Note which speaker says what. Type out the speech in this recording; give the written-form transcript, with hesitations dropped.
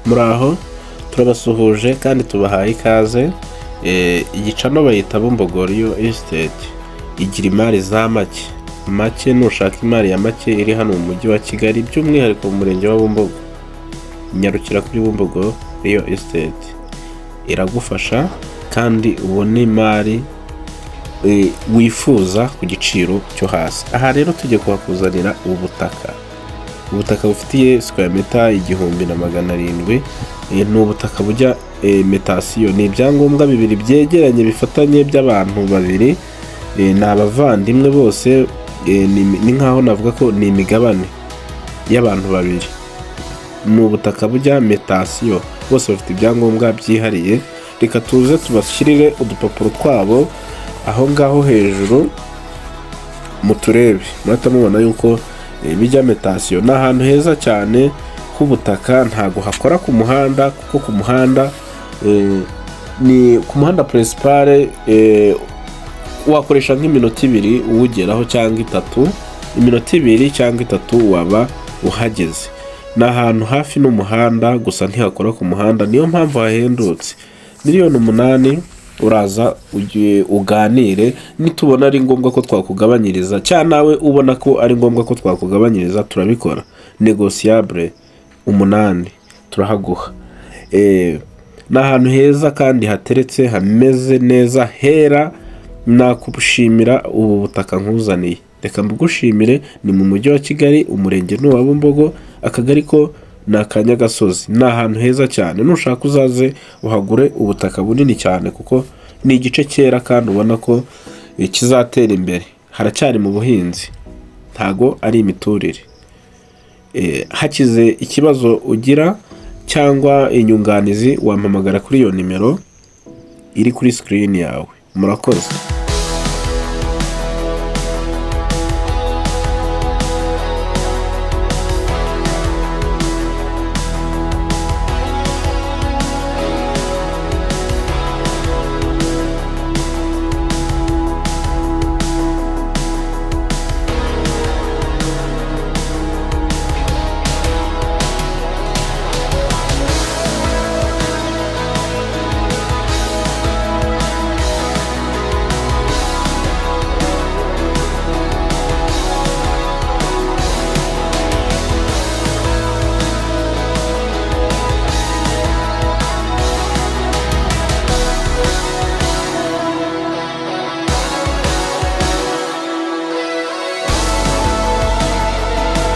Speaker 1: muraho turabasuhuje kandi tubahaye ikaze. Igicano bayita Bumbogo estate igira imari za make nushaka imari ya make iri hano mu mujyi wa Kigali by'umwihariko mu murenge wa Bumbogo, nyarukira kuri Bumbogo estate iragufasha kandi ubone imari wifuza ku giciro cyo hasi. Aha rero tujye kuhakuzanira ubutaka bufitiye sqm1700 1700. Ni ubutaka bujya metasiyo, ni ibyangombwa bibiri byegeranye bifatanye by'abantu babiri, ni abavandimwe bose, ni nkaho navuga ko ni imigabane y'abantu babiri. Ni ubutaka bujya metasiyo, bose bafite ibyangombwa byihariye. Reka tuze tubashyirire udupapuro twabo aho ngaho hejuru mu turebe, murata mubona yuko bijya metasiyo. Ni ahantu heza cyane h'ubutaka, ntago hakora ku muhanda, kuko ku muhanda ni ku muhanda principal wakoresha nk'iminota 2 uwugeraho cyangwa 3, iminota 2 cyangwa 3 waba uhageze. Ni ahantu hafi n'umuhanda gusa ntihakora ku muhanda, niyo mpamvu hahendutse. miliyoni8 uraza uganire, nitubona ari ngombwa ko twakugabanyiriza cyane nawe ubona ko ari ngombwa ko twakugabanyiriza turabikora. Negociable 8 turahaguha. Ni ahantu heza kandi hateretse hameze neza hera. Nakubushimira ubu butaka nkuzaniye, reka mbugushimire. Ni mu mujyi wa Kigali, umurenge ni wa Bumbogo, akagari ko na Kanyagasozi. Ni ahantu heza cyane, nushaka uzaze uhagure ubutaka bunini cyane, kuko ni igice cyera kandi ubona ko kizatera imbere. Haracyari mu buhinzi, ntago ari imiturire. Hakize ikibazo ugira cyangwa inyunganizi wampamagara kuri iyo nimero iri kuri screen yawe. Murakoze.